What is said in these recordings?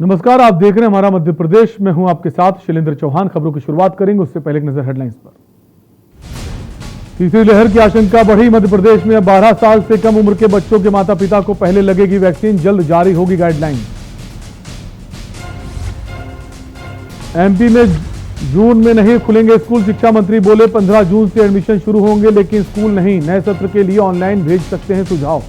नमस्कार, आप देख रहे हैं हमारा मध्य प्रदेश में हूं आपके साथ शैलेंद्र चौहान। खबरों की शुरुआत करेंगे, उससे पहले एक नजर हेडलाइंस पर। तीसरी लहर की आशंका बढ़ी। मध्य प्रदेश में 12 साल से कम उम्र के बच्चों के माता पिता को पहले लगेगी वैक्सीन, जल्द जारी होगी गाइडलाइन। एमपी में जून में नहीं खुलेंगे स्कूल, शिक्षा मंत्री बोले 15 जून से एडमिशन शुरू होंगे, लेकिन स्कूल नहीं। नए सत्र के लिए ऑनलाइन भेज सकते हैं सुझाव।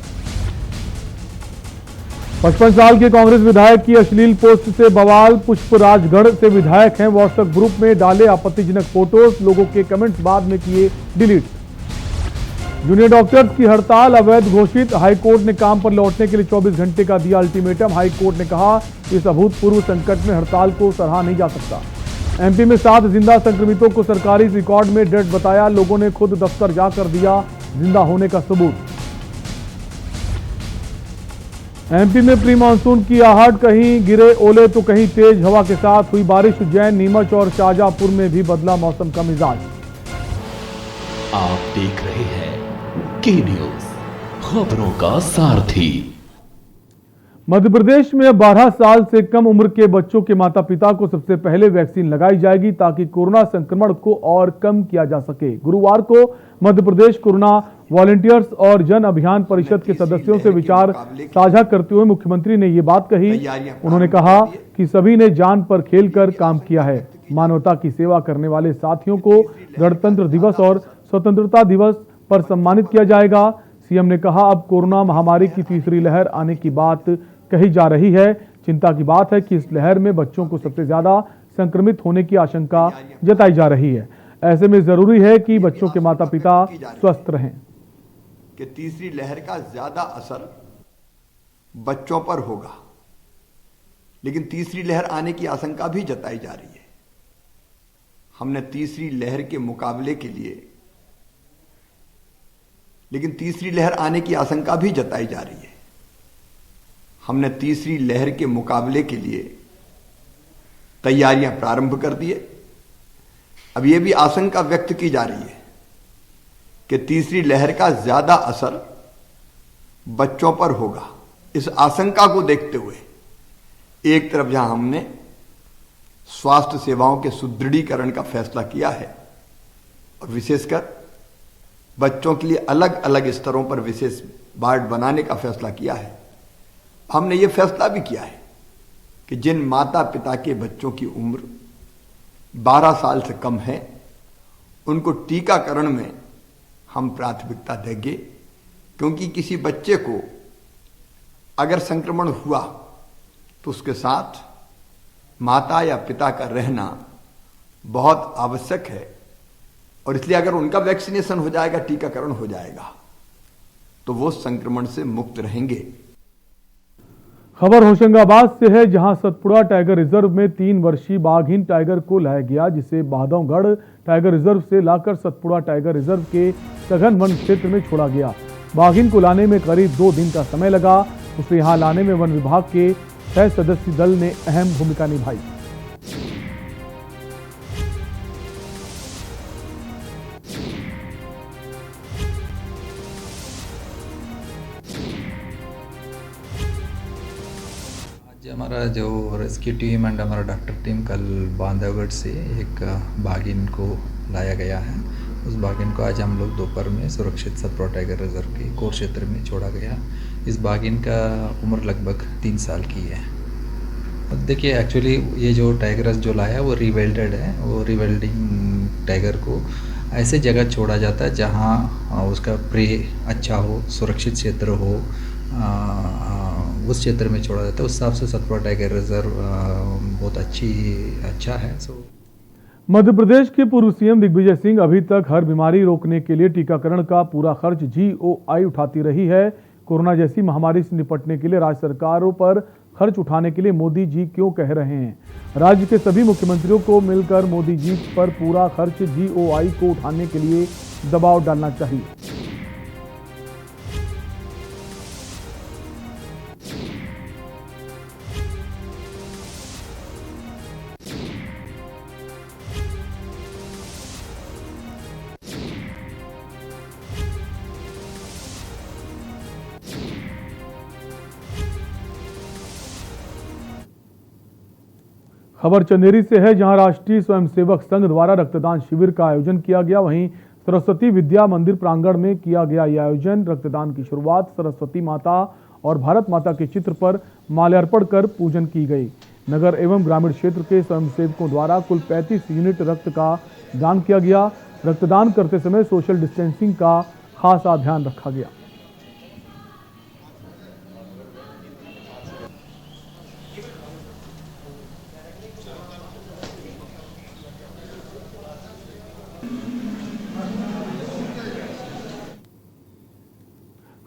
55 साल के कांग्रेस विधायक की अश्लील पोस्ट से बवाल। पुष्पराजगढ़ से विधायक हैं, व्हाट्सएप ग्रुप में डाले आपत्तिजनक फोटोज, लोगों के कमेंट्स बाद में किए डिलीट। जूनियर डॉक्टर्स की हड़ताल अवैध घोषित, हाईकोर्ट ने काम पर लौटने के लिए 24 घंटे का दिया अल्टीमेटम। हाईकोर्ट ने कहा इस अभूतपूर्व संकट में हड़ताल को सराहा नहीं जा सकता। एमपी में 7 जिंदा संक्रमितों को सरकारी रिकॉर्ड में डेड बताया, लोगों ने खुद दफ्तर जाकर दिया जिंदा होने का सबूत। एमपी में प्री मानसून की आहट, कहीं गिरे ओले तो कहीं तेज हवा के साथ हुई बारिश। उज्जैन, नीमच और शाहजहांपुर में भी बदला मौसम का मिजाज। आप देख रहे हैं के न्यूज, खबरों का सारथी। मध्य प्रदेश में 12 साल से कम उम्र के बच्चों के माता पिता को सबसे पहले वैक्सीन लगाई जाएगी, ताकि कोरोना संक्रमण को और कम किया जा सके। गुरुवार को मध्य प्रदेश कोरोना वॉलंटियर्स और जन अभियान परिषद के सदस्यों से विचार साझा करते हुए मुख्यमंत्री ने ये बात कही। उन्होंने कहा कि सभी ने जान पर खेलकर काम किया है। मानवता की सेवा करने वाले साथियों को गणतंत्र दिवस और स्वतंत्रता दिवस पर सम्मानित किया जाएगा। सीएम ने कहा अब कोरोना महामारी की तीसरी लहर आने की बात कही जा रही है। चिंता की बात है कि इस लहर में बच्चों को सबसे ज्यादा संक्रमित होने की आशंका जताई जा रही है। ऐसे में जरूरी है कि बच्चों के माता पिता स्वस्थ रहें। कि तीसरी लहर का ज्यादा असर बच्चों पर होगा, लेकिन तीसरी लहर आने की आशंका भी जताई जा रही है। हमने तीसरी लहर के मुकाबले के लिए, लेकिन तीसरी लहर आने की आशंका भी जताई जा रही है। हमने तीसरी लहर के मुकाबले के लिए तैयारियां प्रारंभ कर दी है। अब यह भी आशंका व्यक्त की जा रही है कि तीसरी लहर का ज्यादा असर बच्चों पर होगा। इस आशंका को देखते हुए एक तरफ जहां हमने स्वास्थ्य सेवाओं के सुदृढ़ीकरण का फैसला किया है और विशेषकर बच्चों के लिए अलग अलग स्तरों पर विशेष वार्ड बनाने का फैसला किया है, हमने ये फैसला भी किया है कि जिन माता पिता के बच्चों की उम्र 12 साल से कम है, उनको टीकाकरण में हम प्राथमिकता देंगे। क्योंकि किसी बच्चे को अगर संक्रमण हुआ तो उसके साथ माता या पिता का रहना बहुत आवश्यक है, और इसलिए अगर उनका वैक्सीनेशन हो जाएगा, टीकाकरण हो जाएगा, तो वो संक्रमण से मुक्त रहेंगे। खबर होशंगाबाद से है, जहां सतपुड़ा टाइगर रिजर्व में 3 वर्षीय बाघिन टाइगर को लाया गया, जिसे बाधवगढ़ टाइगर रिजर्व से लाकर सतपुड़ा टाइगर रिजर्व के सघन वन क्षेत्र में छोड़ा गया। बाघिन को लाने में करीब 2 दिन का समय लगा। उसे यहां लाने में वन विभाग के 6 सदस्यीय दल ने अहम भूमिका निभाई। हमारा जो रेस्क्यू टीम एंड हमारा डॉक्टर टीम कल बांधवगढ़ से एक बाघिन को लाया गया है। उस बाघिन को आज हम लोग दोपहर में सुरक्षित सतपुड़ा टाइगर रिजर्व के कोर क्षेत्र में छोड़ा गया। इस बाघिन का उम्र लगभग 3 साल की है। देखिए, एक्चुअली ये जो टाइगर जो लाया है वो रिवेल्डेड है। वो रिवेल्डिंग टाइगर को ऐसे जगह छोड़ा जाता है जहाँ उसका प्रे अच्छा हो, सुरक्षित क्षेत्र हो, उस क्षेत्र में छोड़ा जाता है। उस हिसाब से सतपुड़ा टाइगर रिजर्व बहुत अच्छा है। मध्य प्रदेश के पूर्व सीएम दिग्विजय सिंह अभी तक हर बीमारी रोकने के लिए टीकाकरण का पूरा खर्च जीओआई उठाती रही है। कोरोना जैसी महामारी से निपटने के लिए राज्य सरकारों पर खर्च उठाने के लिए मोदी जी क्यों कह रहे हैं? राज्य के सभी मुख्यमंत्रियों को मिलकर मोदी जी पर पूरा खर्च जीओआई को उठाने के लिए दबाव डालना चाहिए। खबर चंदेरी से है, जहां राष्ट्रीय स्वयंसेवक संघ द्वारा रक्तदान शिविर का आयोजन किया गया। वहीं सरस्वती विद्या मंदिर प्रांगण में किया गया यह आयोजन। रक्तदान की शुरुआत सरस्वती माता और भारत माता के चित्र पर माल्यार्पण कर पूजन की गई। नगर एवं ग्रामीण क्षेत्र के स्वयंसेवकों द्वारा कुल 35 यूनिट रक्त का दान किया गया। रक्तदान करते समय सोशल डिस्टेंसिंग का खासा ध्यान रखा गया।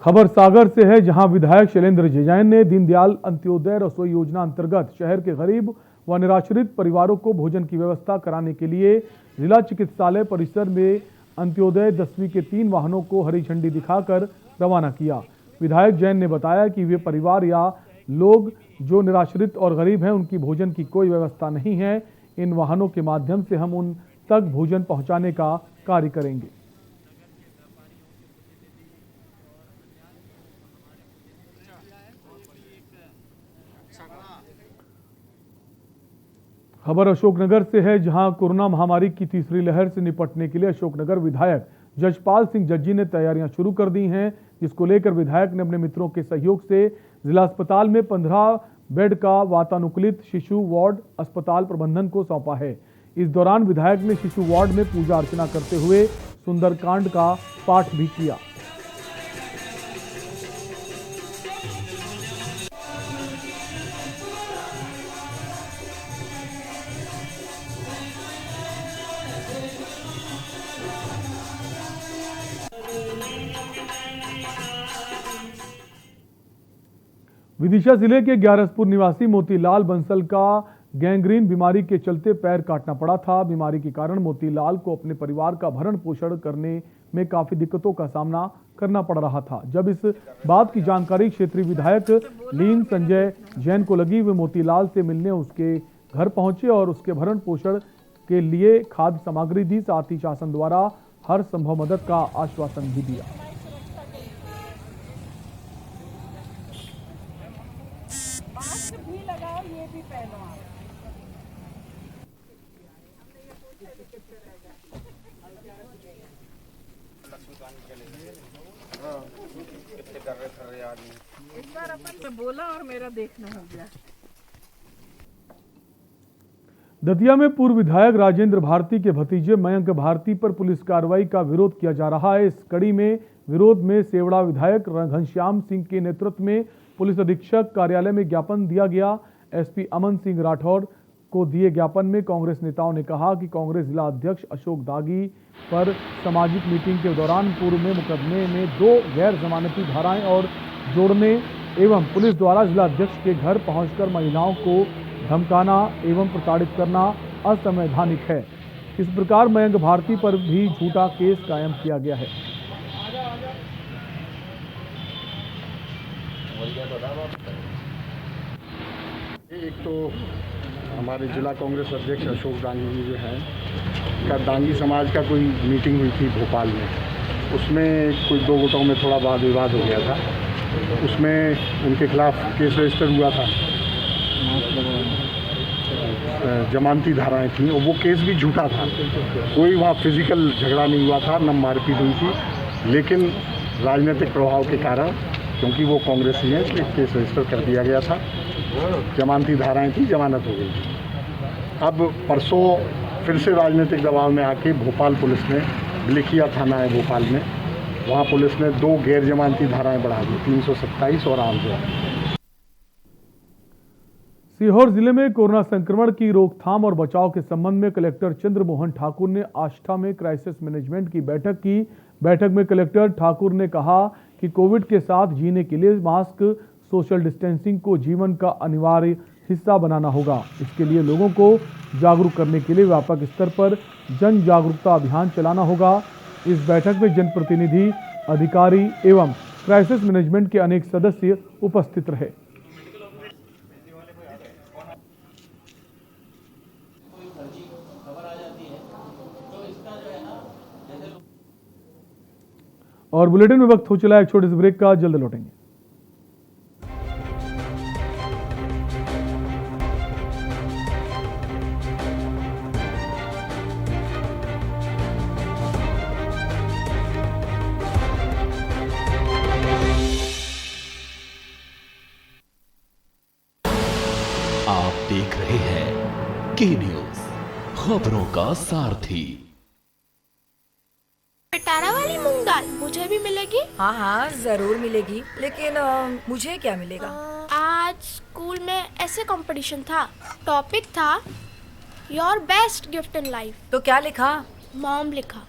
खबर सागर से है, जहां विधायक शैलेंद्र जैन ने दीनदयाल अंत्योदय रसोई योजना अंतर्गत शहर के गरीब व निराश्रित परिवारों को भोजन की व्यवस्था कराने के लिए जिला चिकित्सालय परिसर में अंत्योदय 10वीं के 3 वाहनों को हरी झंडी दिखाकर रवाना किया। विधायक जैन ने बताया कि वे परिवार या लोग जो निराश्रित और गरीब हैं, उनकी भोजन की कोई व्यवस्था नहीं है। इन वाहनों के माध्यम से हम उन तक भोजन पहुंचाने का कार्य करेंगे। खबर अशोकनगर से है, जहां कोरोना महामारी की तीसरी लहर से निपटने के लिए अशोकनगर विधायक जजपाल सिंह जज्जी ने तैयारियां शुरू कर दी हैं, जिसको लेकर विधायक ने अपने मित्रों के सहयोग से जिला अस्पताल में 15 बेड का वातानुकूलित शिशु वार्ड अस्पताल प्रबंधन को सौंपा है। इस दौरान विधायक ने शिशु वार्ड में पूजा अर्चना करते हुए सुंदरकांड का पाठ भी किया। विदिशा जिले के ग्यारसपुर निवासी मोतीलाल बंसल का गैंग्रीन बीमारी के चलते पैर काटना पड़ा था। बीमारी के कारण मोतीलाल को अपने परिवार का भरण पोषण करने में काफी दिक्कतों का सामना करना पड़ रहा था। जब इस बात की जानकारी क्षेत्रीय विधायक लीन संजय जैन को लगी, वे मोतीलाल से मिलने उसके घर पहुंचे और उसके भरण पोषण के लिए खाद्य सामग्री दी। साथ ही शासन द्वारा हर संभव मदद का आश्वासन भी दिया। इस बार अपन बोला और मेरा देखना हो गया। दतिया में पूर्व विधायक राजेंद्र भारती के भतीजे मयंक भारती पर पुलिस कार्रवाई का विरोध किया जा रहा है। इस कड़ी में विरोध में सेवड़ा विधायक घनश्याम सिंह के नेतृत्व में पुलिस अधीक्षक कार्यालय में ज्ञापन दिया गया। एसपी अमन सिंह राठौर को दिए ज्ञापन में कांग्रेस नेताओं ने कहा कि कांग्रेस जिला अध्यक्ष अशोक दागी पर सामाजिक मीटिंग के दौरान पूर्व में मुकदमे में 2 गैर जमानती धाराएं और जोड़ने एवं पुलिस द्वारा जिला अध्यक्ष के घर पहुंचकर महिलाओं को धमकाना एवं प्रताड़ित करना असंवैधानिक है। इस प्रकार मयंक भारती पर भी झूठा केस कायम किया गया है। एक तो हमारे जिला कांग्रेस अध्यक्ष अशोक डांगी जी जो हैं का डांगी समाज का कोई मीटिंग हुई थी भोपाल में, उसमें कोई 2 गुटों में थोड़ा वाद विवाद हो गया था। उसमें उनके खिलाफ केस रजिस्टर हुआ था, जमानती धाराएं थीं और वो केस भी झूठा था। कोई वहाँ फिजिकल झगड़ा नहीं हुआ था, न मारपीट हुई थी, लेकिन राजनीतिक प्रभाव के कारण, क्योंकि वो कांग्रेसी हैं, इसलिए केस रजिस्टर कर दिया गया था। जमानती धाराएं थी, जमानत हो गई थी। अब परसों फिर से राजनीतिक दबाव में आके भोपाल पुलिस ने, बिलिखिया थाना है भोपाल में, वहाँ पुलिस ने 2 गैर जमानती धाराएं बढ़ा दी, 327 और आमजो। सीहोर जिले में कोरोना संक्रमण की रोकथाम और बचाव के संबंध में कलेक्टर चंद्रमोहन ठाकुर ने आष्टा में क्राइसिस मैनेजमेंट की बैठक की। बैठक में कलेक्टर ठाकुर ने कहा कि कोविड के साथ जीने के लिए मास्क, सोशल डिस्टेंसिंग को जीवन का अनिवार्य हिस्सा बनाना होगा। इसके लिए लोगों को जागरूक करने के लिए व्यापक स्तर पर जन जागरूकता अभियान चलाना होगा। इस बैठक में जनप्रतिनिधि, अधिकारी एवं क्राइसिस मैनेजमेंट के अनेक सदस्य उपस्थित रहे। और बुलेटिन में वक्त हो चला एक छोटे से ब्रेक का, जल्द लौटेंगे। आप देख रहे हैं के न्यूज, खबरों का सारथी। पिटारा वाली मूंग दाल मुझे भी मिलेगी? हाँ हाँ जरूर मिलेगी, लेकिन मुझे क्या मिलेगा? आज स्कूल में ऐसे कंपटीशन था, टॉपिक था your best gift in life. तो क्या लिखा? मॉम लिखा।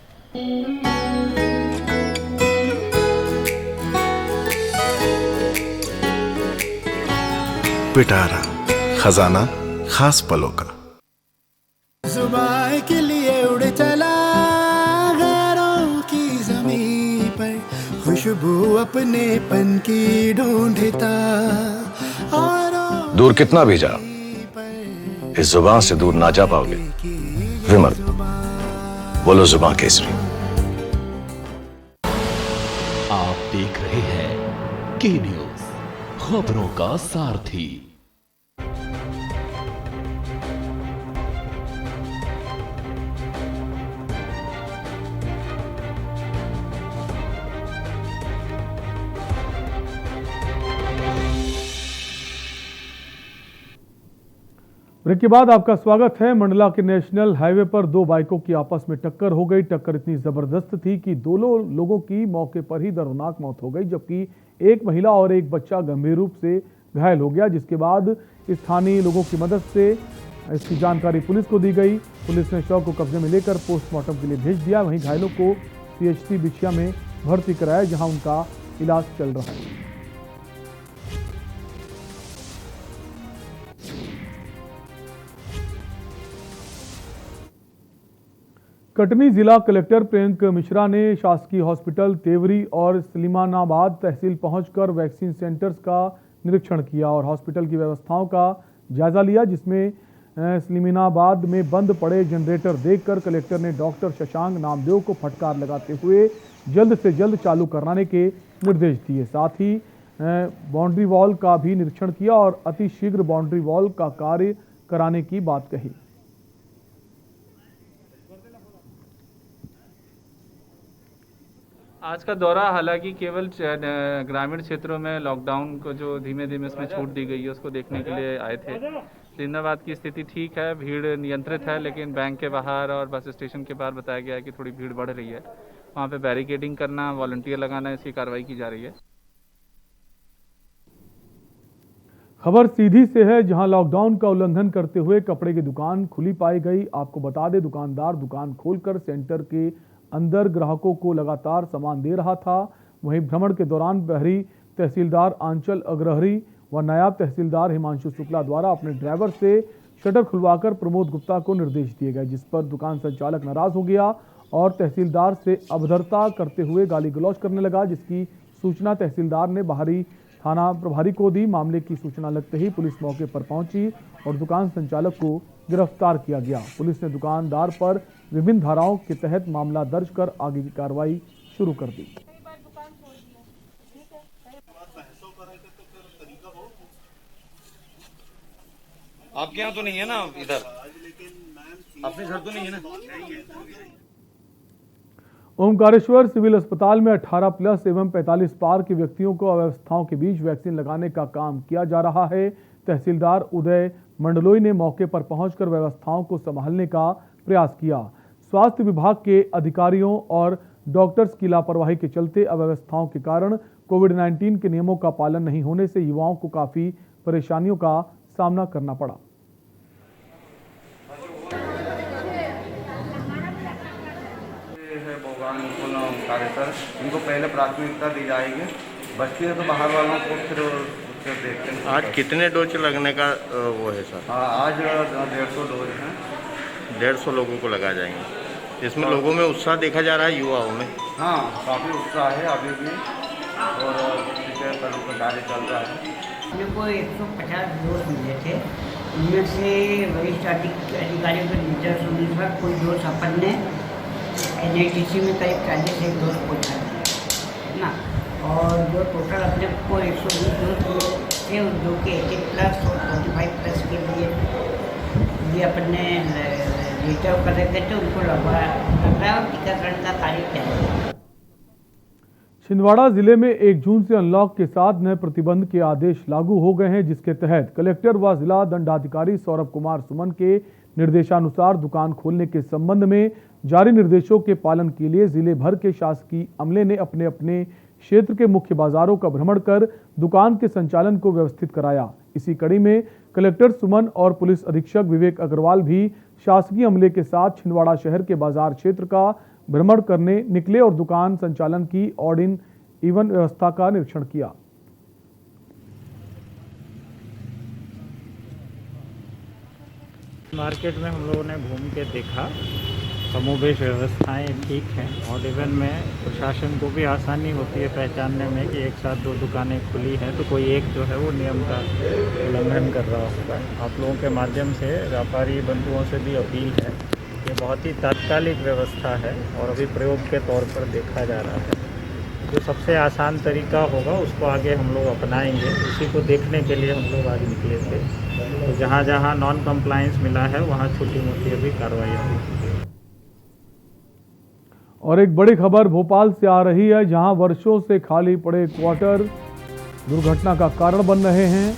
पिटारा, खजाना खास पलों का। जुबान के लिए उड़ चला गैरों की जमीन पर, खुशबू अपने पन की ढूंढता। दूर कितना भी जा, इस जुबान से दूर ना जा पाओगे। विमल, बोलो जुबान केसरी। आप देख रहे हैं के न्यूज, खबरों का सारथी। ब्रेक के बाद आपका स्वागत है। मंडला के नेशनल हाईवे पर दो बाइकों की आपस में टक्कर हो गई। टक्कर इतनी जबरदस्त थी कि दोनों लोगों की मौके पर ही दर्दनाक मौत हो गई, जबकि एक महिला और एक बच्चा गंभीर रूप से घायल हो गया, जिसके बाद स्थानीय लोगों की मदद से इसकी जानकारी पुलिस को दी गई। पुलिस ने शव को कब्जे में लेकर पोस्टमार्टम के लिए भेज दिया। वहीं घायलों को CHC बिछिया में भर्ती कराया, जहां उनका इलाज चल रहा है। कटनी जिला कलेक्टर प्रियंक मिश्रा ने शासकीय हॉस्पिटल तेवरी और सलीमानाबाद तहसील पहुंचकर वैक्सीन सेंटर्स का निरीक्षण किया और हॉस्पिटल की व्यवस्थाओं का जायजा लिया, जिसमें सलीमानाबाद में बंद पड़े जनरेटर देखकर कलेक्टर ने डॉक्टर शशांक नामदेव को फटकार लगाते हुए जल्द से जल्द चालू कराने के निर्देश दिए। साथ ही बाउंड्री वॉल का भी निरीक्षण किया और अतिशीघ्र बाउंड्री वॉल का कार्य कराने की बात कही। आज का दौरा हालांकि केवल ग्रामीण क्षेत्रों में लॉकडाउन को जो धीमे धीमे इसमें छूट दी गई है उसको देखने के लिए आए थे। सलीमाबाद की स्थिति ठीक है, भीड़ नियंत्रित है, लेकिन बैंक के बाहर और बस स्टेशन के बाहर बताया गया है कि थोड़ी भीड़ बढ़ रही है। वहाँ पे बैरिकेडिंग करना, वॉलंटियर लगाना, इसकी कार्रवाई की जा रही है। खबर सीधी से है, जहां लॉकडाउन का उल्लंघन करते हुए कपड़े की दुकान खुली पाई गई। आपको बता दें, दुकानदार दुकान खोलकर सेंटर के अंदर ग्राहकों को लगातार सामान दे रहा था। वहीं भ्रमण के दौरान बहरी तहसीलदार आंचल अग्रहरी व नायब तहसीलदार हिमांशु शुक्ला द्वारा अपने ड्राइवर से शटर खुलवाकर प्रमोद गुप्ता को निर्देश दिए गए, जिस पर दुकान संचालक नाराज हो गया और तहसीलदार से अभद्रता करते हुए गाली गलौज करने लगा, जिसकी सूचना तहसीलदार ने बाहरी थाना प्रभारी को दी। मामले की सूचना लगते ही पुलिस मौके पर पहुंची और दुकान संचालक को गिरफ्तार किया गया। पुलिस ने दुकानदार पर विभिन्न धाराओं के तहत मामला दर्ज कर आगे की कार्रवाई शुरू कर दी। आपके यहाँ तो नहीं है ना, इधर अपने घर तो नहीं है ना। ओमकारेश्वर सिविल अस्पताल में 18+ एवं 45 पार के व्यक्तियों को अव्यवस्थाओं के बीच वैक्सीन लगाने का काम किया जा रहा है। तहसीलदार उदय मंडलोई ने मौके पर पहुंचकर व्यवस्थाओं को संभालने का प्रयास किया। स्वास्थ्य विभाग के अधिकारियों और डॉक्टर्स की लापरवाही के चलते अव्यवस्थाओं के कारण कोविड-19 के नियमों का पालन नहीं होने से युवाओं को काफी परेशानियों का सामना करना पड़ा। ओमकारेश्वर, इनको पहले प्राथमिकता दी जाएगी। बच्चे तो बाहर वालों को फिर देखते हैं। आज कितने डोज लगने का वो है सर? आज 150 डोज हैं। 150 लोगों को लगा जाएंगे। इसमें लोगों में उत्साह देखा जा रहा है, युवाओं में। हाँ, काफ़ी उत्साह है अभी भी और कार्य चल रहा है। मेरे को 150 डोज मिले थे, उनमें से वरिष्ठ अधिकारियों के निर्देश अनुसार कोई डोज अपन ने NITC में करीब 41 डोज पहुँचा ना, और जो टोटल अपने को 120 डोज थे, जो कि 18+ और 45+ के लिए अपन ने रिजर्व कर रखे थे, उनको लगा और टीकाकरण का कार्य किया। छिंदवाड़ा जिले में 1 जून से अनलॉक के साथ नए प्रतिबंध के आदेश लागू हो गए हैं, जिसके तहत कलेक्टर व जिला दंडाधिकारी सौरभ कुमार सुमन के निर्देशानुसार दुकान खोलने के संबंध में जारी निर्देशों के पालन के लिए जिले भर के शासकीय अमले ने अपने अपने क्षेत्र के मुख्य बाजारों का भ्रमण कर दुकान के संचालन को व्यवस्थित कराया। इसी कड़ी में कलेक्टर सुमन और पुलिस अधीक्षक विवेक अग्रवाल भी शासकीय अमले के साथ छिंदवाड़ा शहर के बाजार क्षेत्र का भ्रमण करने निकले और दुकान संचालन की ऑड इवन व्यवस्था का निरीक्षण किया। मार्केट में हम लोगों ने घूम के देखा, समूहवेश व्यवस्थाएं ठीक हैं और इवन में प्रशासन को भी आसानी होती है पहचानने में कि एक साथ 2 दुकानें खुली हैं तो कोई एक जो है वो नियम का उल्लंघन कर रहा होगा। आप लोगों के माध्यम से व्यापारी बंधुओं से भी अपील है, ये बहुत ही तात्कालिक व्यवस्था है और अभी प्रयोग के तौर पर देखा जा रहा है। जो सबसे आसान तरीका होगा उसको आगे हम लोग अपनाएंगे, उसी को देखने के लिए हम लोग आज निकले थे। तो जहाँ जहाँ नॉन कंप्लायंस मिला है वहाँ छोटी मोटी अभी कार्रवाई हुई। और एक बड़ी खबर भोपाल से आ रही है, जहां वर्षों से खाली पड़े क्वार्टर दुर्घटना का कारण बन रहे हैं।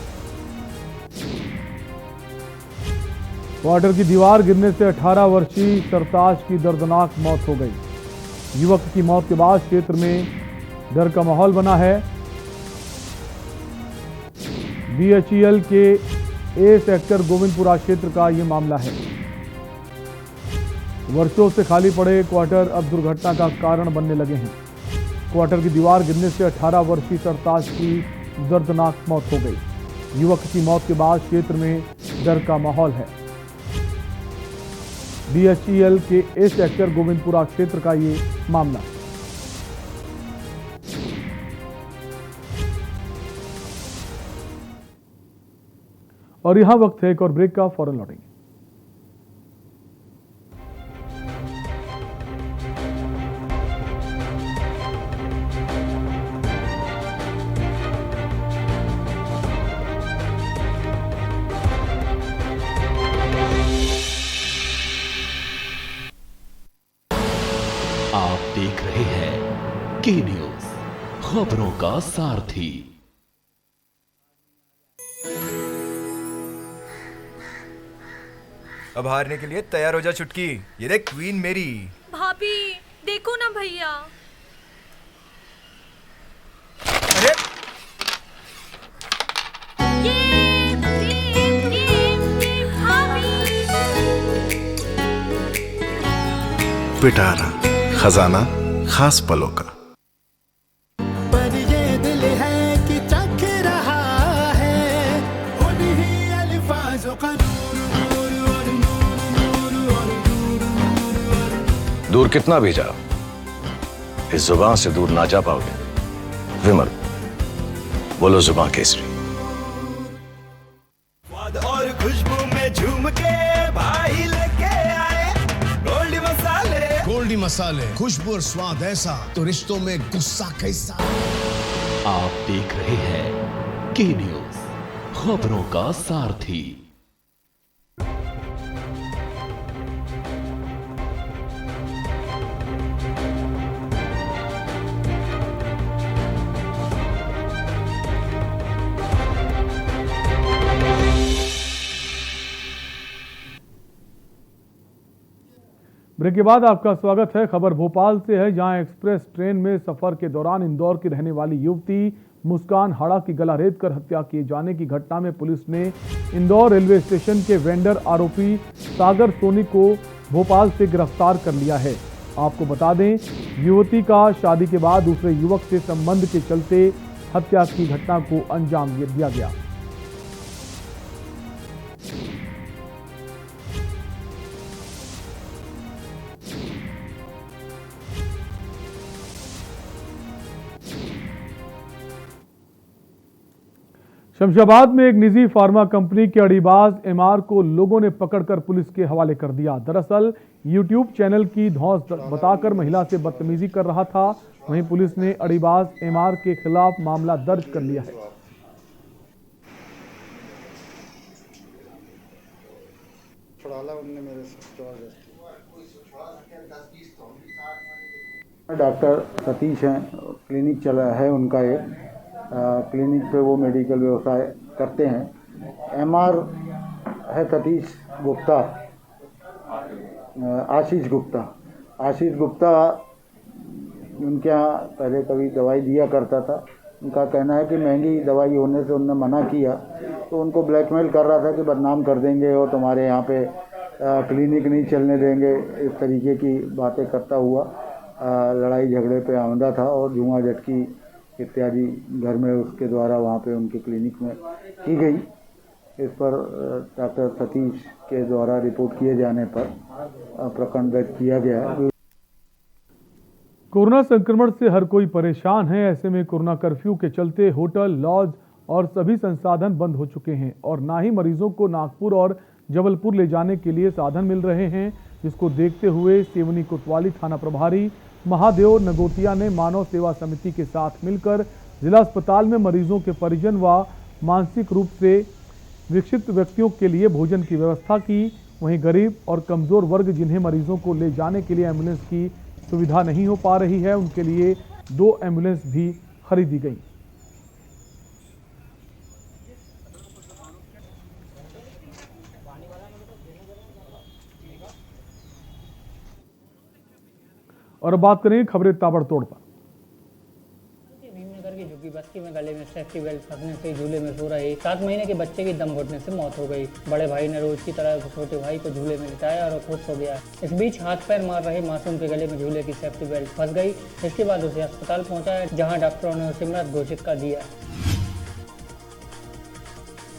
क्वार्टर की दीवार गिरने से 18 वर्षीय सरताज की दर्दनाक मौत हो गई। युवक की मौत के बाद क्षेत्र में डर का माहौल बना है। BHEL के A सेक्टर गोविंदपुरा क्षेत्र का ये मामला है। वर्षों से खाली पड़े क्वार्टर अब दुर्घटना का कारण बनने लगे हैं। क्वार्टर की दीवार गिरने से 18 वर्षीय सरताज की दर्दनाक मौत हो गई। युवक की मौत के बाद क्षेत्र में डर का माहौल है। BHEL के A सेक्टर गोविंदपुरा क्षेत्र का ये मामला है। और यहां वक्त है एक और ब्रेक का, फौरन लौटेंगे। आप देख रहे हैं के न्यूज, खबरों का सारथी। अब हारने के लिए तैयार हो जा चुटकी। ये देख क्वीन मेरी। भाभी देखो ना भैया। अरे पिटारा खजाना खास पलों का। पर ये दिल है कि चख रहा है उन्हीं अल्फाजों का दूर कितना भी जाओ, इस जुबान से दूर ना जा पाओगे। विमल, बोलो जुबान केसरी। और खुशबू में झूम के भाई लेके आए गोल्डी मसाले। गोल्डी मसाले, खुशबू और स्वाद ऐसा तो रिश्तों में गुस्सा कैसा। आप देख रहे हैं के न्यूज, खबरों का सारथी। ब्रेक के बाद आपका स्वागत है। खबर भोपाल से है, जहां एक्सप्रेस ट्रेन में सफर के दौरान इंदौर की रहने वाली युवती मुस्कान हाड़ा की गला रेत कर हत्या किए जाने की घटना में पुलिस ने इंदौर रेलवे स्टेशन के वेंडर आरोपी सागर सोनी को भोपाल से गिरफ्तार कर लिया है। आपको बता दें, युवती का शादी के बाद दूसरे युवक से संबंध के चलते हत्या की घटना को अंजाम दिया गया। शमशाबाद में एक निजी फार्मा कंपनी के अड़ीबाज एमआर को लोगों ने पकड़कर पुलिस के हवाले कर दिया। दरअसल यूट्यूब चैनल की धौंस बताकर महिला से बदतमीजी कर रहा था। वहीं पुलिस ने अड़ीबाज एमआर के खिलाफ मामला दर्ज कर लिया है। डॉक्टर सतीश हैं, क्लिनिक चला है उनका एक क्लिनिक पे वो मेडिकल व्यवसाय करते हैं। MR है सतीश गुप्ता, आशीष गुप्ता उनके यहाँ पहले कभी दवाई दिया करता था। उनका कहना है कि महंगी दवाई होने से उनने मना किया, तो उनको ब्लैकमेल कर रहा था कि बदनाम कर देंगे और तुम्हारे यहाँ पे क्लिनिक नहीं चलने देंगे, इस तरीके की बातें करता हुआ लड़ाई झगड़े पे आमदा था और जुआ झटकी इत्यादि घर में उसके द्वारा वहाँ पे उनके क्लिनिक में की गई। इस पर डॉक्टर सतीश के द्वारा रिपोर्ट किए जाने पर प्रकरण दर्ज किया गया। कोरोना संक्रमण से हर कोई परेशान है। ऐसे में कोरोना कर्फ्यू के चलते होटल, लॉज और सभी संसाधन बंद हो चुके हैं और ना ही मरीजों को नागपुर और जबलपुर ले जाने के लिए साधन मिल रहे हैं, जिसको देखते हुए सिवनी कोतवाली थाना प्रभारी महादेव नगोटिया ने मानव सेवा समिति के साथ मिलकर जिला अस्पताल में मरीजों के परिजन व मानसिक रूप से विकसित व्यक्तियों के लिए भोजन की व्यवस्था की। वहीं गरीब और कमजोर वर्ग जिन्हें मरीजों को ले जाने के लिए एम्बुलेंस की सुविधा नहीं हो पा रही है, उनके लिए 2 एम्बुलेंस भी खरीदी गई। और अब बात करेंगे खबरें ताबड़तोड़ पर। भीमनगर की झुग्गी बस्ती में गले में सेफ्टी बेल्ट फंसने से झूले में सो रहे 7 महीने के बच्चे की दम घुटने से मौत हो गई। बड़े भाई ने रोज की तरह छोटे भाई को झूले में लिटाया और खुश हो गया। इस बीच हाथ पैर मार रहे मासूम के गले में झूले की सेफ्टी बेल्ट फंस गई। इसके बाद उसे अस्पताल पहुंचाया, जहां डॉक्टरों ने उसे मृत घोषित कर दिया।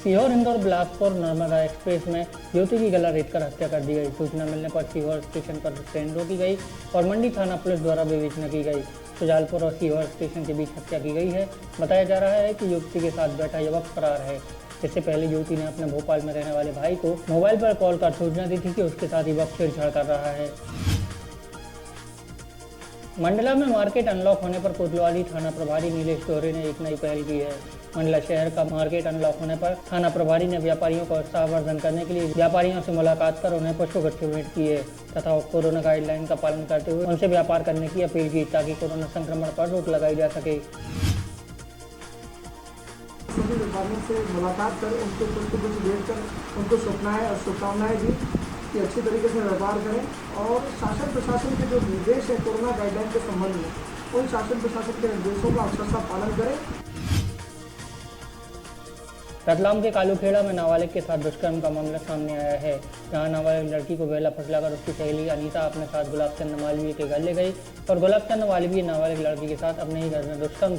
सीहोर इंदौर बिलासपुर नर्मदा एक्सप्रेस में युवती की गला रेत कर हत्या कर दी गई। सूचना मिलने पर सीहोर स्टेशन पर ट्रेन रोकी गई और मंडी थाना पुलिस द्वारा विवेचना की गई। सुजालपुर और सीहोर स्टेशन के बीच हत्या की गई है। बताया जा रहा है कि युवती के साथ बैठा युवक फरार है। इससे पहले युवती ने अपने भोपाल में रहने वाले भाई को मोबाइल पर कॉल कर सूचना दी थी कि उसके साथ युवक छेड़छाड़ कर रहा है। मंडला में मार्केट अनलॉक होने पर कोतवाली थाना प्रभारी नीलेश दोहरे ने एक नई पहल की है। मंडला शहर का मार्केट अनलॉक होने पर थाना प्रभारी ने व्यापारियों को उत्साहवर्धन करने के लिए व्यापारियों से मुलाकात कर उन्हें पुष्पगुच्छ भेंट किए तथा कोरोना गाइडलाइन का पालन करते हुए उनसे व्यापार करने की अपील की, ताकि कोरोना संक्रमण पर रोक लगाई जा सके। सभी व्यापारियों से मुलाकात कर उनको पुष्पगुच्छ भेंट कर उनको शुभकामनाएं और शुभकामनाएं दी कि अच्छी तरीके से व्यवहार करें और शासन प्रशासन के जो निर्देश है कोरोना गाइडलाइन के संबंध में, उन शासन प्रशासन के निर्देशों का अक्षरशः पालन करें। रतलाम के कालूखेड़ा में नाबालिग के साथ दुष्कर्म का मामला सामने आया है, जहां नाबालिग लड़की को बहला फुसलाकर उसकी सहेली अनीता अपने साथ गुलाब चंद मालवीय के घर ले गई और गुलाब चंद मालवीय नाबालिग लड़की के साथ अपने ही घर में दुष्कर्म